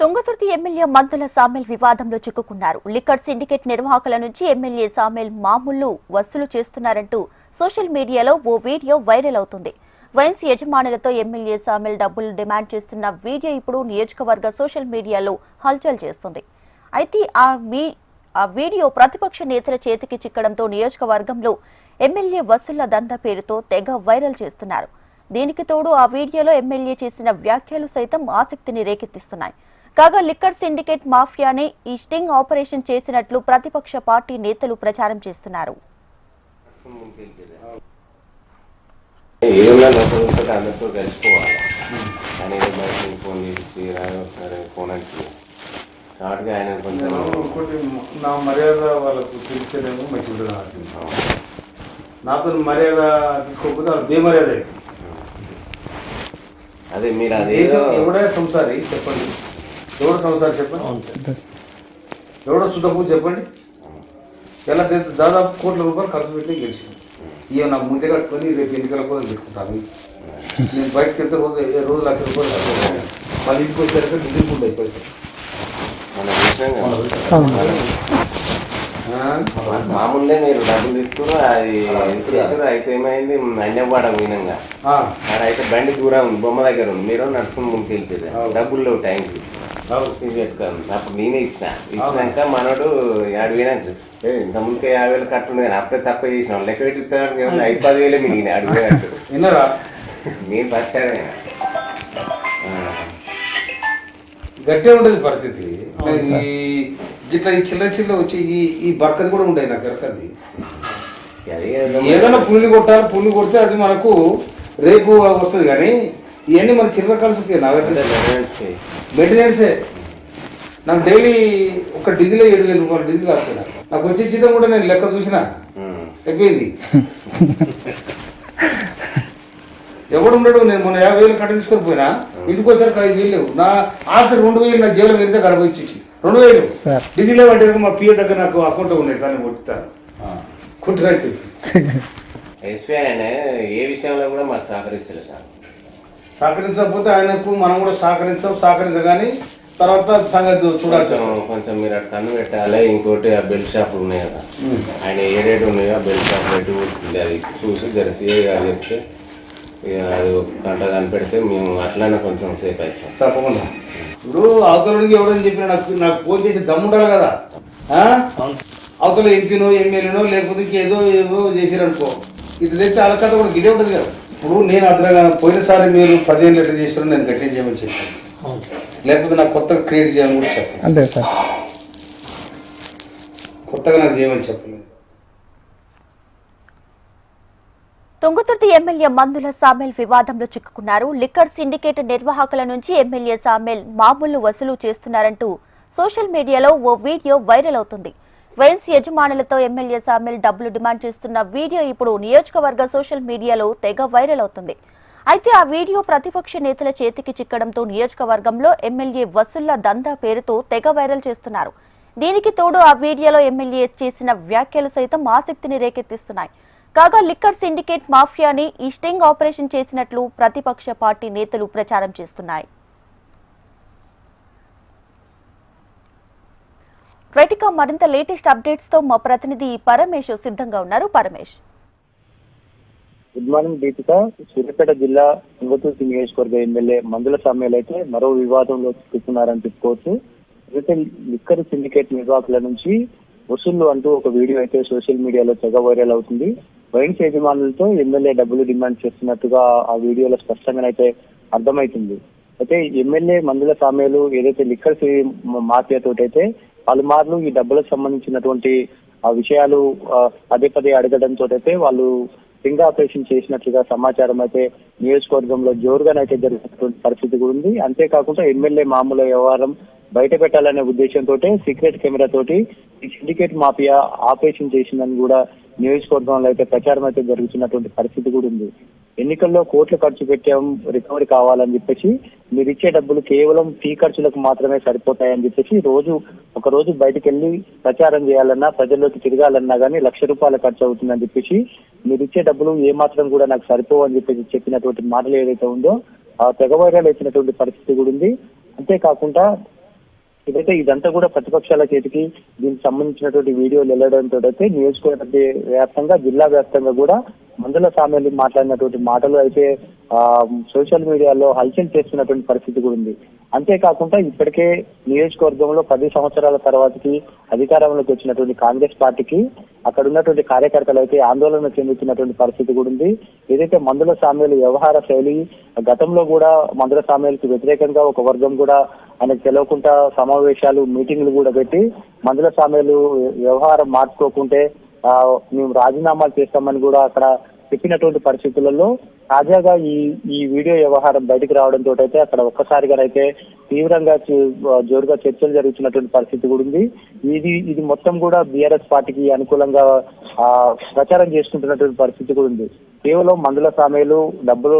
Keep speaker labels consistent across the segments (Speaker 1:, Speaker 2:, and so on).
Speaker 1: Thungathurthi MLA Manthula Samuel వివాదంలో చిక్కుకున్నారు. Liquor syndicate నిర్వాహకుల నుంచి ఎమ్మెల్యే సామెల్ మామూలు వసూలు చేస్తున్నారంటూ సోషల్ మీడియాలో ఓ వీడియో వైరల్ అవుతుంది. వైన్స్ యజమానులతో ఎమ్మెల్యే సామెల్ డబ్బులు డిమాండ్ చేస్తున్న వీడియో ఇప్పుడు నియోజకవర్గ సోషల్ మీడియాలో హల్చల్ చేస్తుంది. అయితే ఆ వీడియో ప్రతిపక్ష నేతల చేతికి చిక్కడంతో నియోజకవర్గంలో ఎమ్మెల్యే వసూళ్ల దందా పేరుతో తెగ వైరల్ చేస్తున్నారు. దీనికి తోడు ఆ వీడియోలో ఎమ్మెల్యే చేసిన వ్యాఖ్యలు సైతం ఆసక్తిని రేకెత్తిస్తున్నాయి. కాగా లిక్కర్ సిండికేట్ మాఫియాని ఈ స్టింగ్ ఆపరేషన్ చేసినట్లు ప్రతిపక్ష పార్టీ నేతలు ప్రచారం చేస్తున్నారు.
Speaker 2: నా మర్యాద వాళ్ళకు తెలిసేదేమో మంచిగా నాతో మర్యాద తీసుకోకపోతే వాళ్ళు బేమర్యాద.
Speaker 3: అదే మీరు
Speaker 2: ఎవడే సంసారి చెప్పండి, ఎవడో సంసారి చెప్పండి, ఎవడో సుతపు చెప్పండి. ఎలా దాదాపు కోట్ల రూపాయలు ఖర్చు పెట్టి గెలిచాను. ఇక నాకు ముందే కట్టుకొని రేపు ఎన్నికల కోసం పెట్టుకుంటాను. నేను బయటకు వెళ్తే రోజు ₹1,00,000 వాళ్ళు ఇంటికి వచ్చాక దిగుకుంటాయి పైసలు.
Speaker 3: మామూలుగా మీరు డబ్బులు తీసుకుని అది చేసారు. అయితే ఏమైంది, అన్యవాడ మీనంగా అయితే బండి దూరం ఉంది, బొమ్మ దగ్గర ఉంది, మీరు నడుచుకుని ముందుకు వెళ్ళిపోయారు. డబ్బులు లేవు టైంకి పెట్టుకోను. అప్పుడు నేనే ఇచ్చినాక మనోడు 50 వేలకు ఇంత ముందుకే 50,000 కట్టుండే కానీ అప్పుడే తక్కువ చేసినాం. లెక్క పెట్టి 5-10 మిగిలిన అడిగేటట్టు నేను పచ్చాడే.
Speaker 2: గట్టే ఉండేది పరిస్థితి. ఇట్లా ఈ చిల్లర వచ్చి ఈ బర్కది కూడా ఉండేది నాకు గరకది. ఏదైనా పుల్లి కొట్టాలి, పుల్లి కొడితే అది మనకు రేపు వస్తుంది. కానీ ఇవన్నీ మన చిల్లర కలిసి మెయింటెనెన్సే. నాకు డైలీ ఒక డీజిల్ ₹7,000 డీజిల్ వస్తుంది. నాకు వచ్చే జీతం కూడా నేను లెక్క చూసినా అయిపోయింది. ఎవడు ఉండడు. నేను మొన్న 50,000 కట్ట తీసుకొని పోయినా, ఇంటికి వచ్చారు 5,000 లేవు. నా ఆఖరి 2,000 నా జైలు వెళ్తే గడప ఇచ్చి 2,000 డీజిల్ అంటే మా పిఏ దగ్గర నాకు అకౌంట్ ఉన్నాయి సార్, నేను కొట్టుతాను కుట్రైతే.
Speaker 3: ఎస్పీ ఆయన ఏ విషయంలో కూడా మాకు సహకరిస్తలేదు సార్.
Speaker 2: సహకరించకపోతే ఆయనకు మనం కూడా సహకరించగానే తర్వాత సంగతి చూడాలి.
Speaker 3: కొంచెం మీరు అటు కన్ను పెట్టాలి. ఇంకోటి ఆ బెల్ట్ షాపులు ఉన్నాయి కదా, ఆయన ఏడేటు ఉన్నాయో ఆ బెల్ట్ షాప్ పెట్టి ఉంటుంది. అది చూసి జరిసి అది చెప్తే అది గంట కనిపెడితే మేము అట్లానే కొంచెం సేఫ్ అవుతాం.
Speaker 2: తప్పకుండా. ఇప్పుడు అవతలకి ఎవడని చెప్పినా నాకు ఫోన్ చేసి దమ్ముండాలి కదా. అవతల ఎంపీనో ఎమ్మెల్యేనో లేకపోతే ఏదో చేసిరనుకో, ఇటు తెస్తే అలకత కూడా ఇదే ఉంటుంది కదా. ఇప్పుడు నేను అతను పోయినసారి మీరు 10 ఏళ్ళు ఎట్లా చేసినా నేను గట్టిగా చేయమని చెప్పాను, లేకపోతే నాకు కొత్తగా క్రియేట్ చేయాలని కూడా చెప్పాను.
Speaker 4: అంతే సార్,
Speaker 2: కొత్తగా నాకు చేయమని చెప్పలేదు.
Speaker 1: తుంగతుర్తి ఎమ్మెల్యే మందుల సామెల్ వివాదంలో చిక్కుకున్నారు. లిక్కర్ సిండికేట్ నిర్వాహకుల నుంచి ఎమ్మెల్యే సామెల్ మామూలు వసూలు చేస్తున్నారంటూ సోషల్ మీడియాలో ఓ వీడియో వైరల్ అవుతుంది. వైన్స్ యజమానులతో ఎమ్మెల్యే సామెల్ డబ్బులు డిమాండ్ చేస్తున్న వీడియో ఇప్పుడు నియోజకవర్గ సోషల్ మీడియాలో తెగ వైరల్ అవుతుంది. అయితే ఆ వీడియో ప్రతిపక్ష నేతల చేతికి చిక్కడంతో నియోజకవర్గంలో ఎమ్మెల్యే వసూళ్ల దందా పేరుతో తెగ వైరల్ చేస్తున్నారు. దీనికి తోడు ఆ వీడియోలో ఎమ్మెల్యే చేసిన వ్యాఖ్యలు సైతం ఆసక్తిని రేకెత్తిస్తున్నాయి. కాగా లిక్కర్ సిండికేట్ మాఫియాని ఈ స్టింగ్ ఆపరేషన్ చేసినట్లు ప్రతిపక్ష పార్టీ నేతలు ప్రచారం చేస్తున్నాయి. రైట్గా మరింత లేటెస్ట్ అప్డేట్స్ తో మా ప్రతినిధి పరమేష్ సిద్ధంగా ఉన్నారు. Paramesh,
Speaker 5: good morning Deepika. సూర్యాపేట జిల్లా తుంగతుర్తి నియోజకవర్గ ఎమ్మెల్యే మందుల సామెల్ అయితే మరో వివాదంలో చిక్కుతున్నారని చెప్పుకోవచ్చు. అయితే లిక్కర్ సిండికేట్ నిర్వాహకుల నుంచి వసూళ్లు అంటూ ఒక వీడియో అయితే సోషల్ మీడియాలో తెగ వైరల్ అవుతుంది. వైన్స్ యజమానులతో ఎమ్మెల్యే డబ్బులు డిమాండ్ చేస్తున్నట్టుగా ఆ వీడియోలో స్పష్టంగానైతే అర్థమవుతుంది. అయితే ఎమ్మెల్యే మందుల సామెలు ఏదైతే లిక్కర్ మాఫియాతోటైతే పలుమార్లు ఈ డబ్బులకు సంబంధించినటువంటి ఆ విషయాలు పదే పదే అడగడంతో అయితే వాళ్ళు స్టింగ్ ఆపరేషన్ చేసినట్లుగా సమాచారం అయితే నియోజకవర్గంలో జోరుగానైతే జరుగుతున్నటువంటి పరిస్థితి కూడా ఉంది. అంతేకాకుండా ఎమ్మెల్యే మామూలు వ్యవహారం బయట పెట్టాలనే ఉద్దేశంతో సీక్రెట్ కెమెరా తోటి ఈ సిండికేట్ మాఫియా ఆపరేషన్ చేసిందని కూడా నియోజకవర్గంలో అయితే ప్రచారం అయితే జరుగుతున్నటువంటి పరిస్థితి కూడా ఉంది. ఎన్నికల్లో కోట్లు ఖర్చు పెట్టాం, రికవరీ కావాలని చెప్పేసి మీరు ఇచ్చే డబ్బులు కేవలం ఫీ ఖర్చులకు మాత్రమే సరిపోతాయని చెప్పేసి ఒక రోజు బయటకు వెళ్ళి ప్రచారం చేయాలన్నా, ప్రజల్లోకి తిరగాలన్నా కానీ ₹1,00,000 ఖర్చు అవుతుందని చెప్పేసి మీరు ఇచ్చే డబ్బులు ఏమాత్రం కూడా నాకు సరిపోవని చెప్పేసి చెప్పినటువంటి మాటలు ఏదైతే ఉందో ఆ తెగ వైరల్ అయినటువంటి పరిస్థితి కూడా ఉంది. అంతేకాకుండా ఇదంతా కూడా ప్రతిపక్షాల చేతికి దీనికి సంబంధించినటువంటి వీడియోలు వెళ్లడంతో అయితే నియోజకవర్గ వ్యాప్తంగా జిల్లా వ్యాప్తంగా కూడా మందుల సామ్యాలు మాట్లాడినటువంటి మాటలు అయితే సోషల్ మీడియాలో హల్చల్ చేస్తున్నటువంటి పరిస్థితి కూడా ఉంది. అంతేకాకుండా ఇప్పటికే నియోజకవర్గంలో 10 సంవత్సరాల తర్వాతకి అధికారంలోకి వచ్చినటువంటి కాంగ్రెస్ పార్టీకి అక్కడ ఉన్నటువంటి కార్యకర్తలు అయితే ఆందోళన చెందుతున్నటువంటి పరిస్థితి కూడా ఉంది. ఏదైతే మందుల సామ్యాలు వ్యవహార శైలి గతంలో కూడా మందుల సామ్యాలకు వ్యతిరేకంగా ఒక వర్గం కూడా ఆయనకు తెలియకుండా సమావేశాలు మీటింగ్లు కూడా పెట్టి మందుల సామ్యాలు వ్యవహారం మార్చుకోకుంటే మేము రాజీనామాలు చేస్తామని కూడా అక్కడ చెప్పినటువంటి పరిస్థితులలో తాజాగా ఈ వీడియో వ్యవహారం బయటకు రావడంతో అయితే అక్కడ ఒక్కసారిగా అయితే తీవ్రంగా జోరుగా చర్చలు జరుగుతున్నటువంటి పరిస్థితి కూడా ఉంది. ఇది మొత్తం కూడా బీఆర్ఎస్ పార్టీకి అనుకూలంగా ప్రచారం చేసుకుంటున్నటువంటి పరిస్థితి కూడా ఉంది. కేవలం మందుల సామ్యాలు డబ్బులు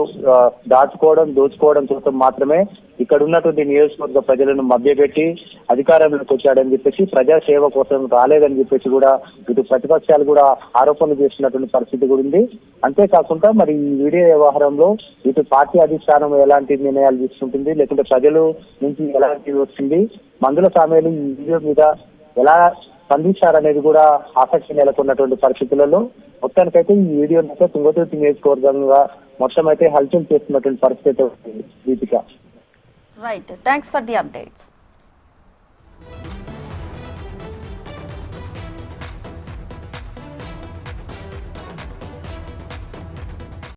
Speaker 5: దోచుకోవడం కోసం మాత్రమే ఇక్కడ ఉన్నటువంటి నియోజకవర్గ ప్రజలను మభ్యపెట్టి అధికారంలోకి వచ్చాడని చెప్పేసి ప్రజాసేవ కోసం రాలేదని చెప్పేసి కూడా ఇటు ప్రతిపక్షాలు కూడా ఆరోపణలు చేస్తున్నటువంటి పరిస్థితి కూడా ఉంది. అంతేకాకుండా మరి ఈ వీడియో వ్యవహారంలో ఇటు పార్టీ అధిష్టానం ఎలాంటి నిర్ణయాలు తీసుకుంటుంది, లేకుంటే ప్రజలు నుంచి ఎలాంటి వస్తుంది, మందుల సామ్యాలు ఈ వీడియో మీద ఎలా స్పందించారనేది కూడా ఆసక్తి నెలకొన్నటువంటి పరిస్థితులలో మొత్తానికైతే ఈ వీడియోనైతే తుంగతుర్తి నియోజకవర్గంగా మొత్తం అయితే హల్చల్ చేస్తున్నటువంటి పరిస్థితి Deepika.
Speaker 1: Right, thanks for the updates.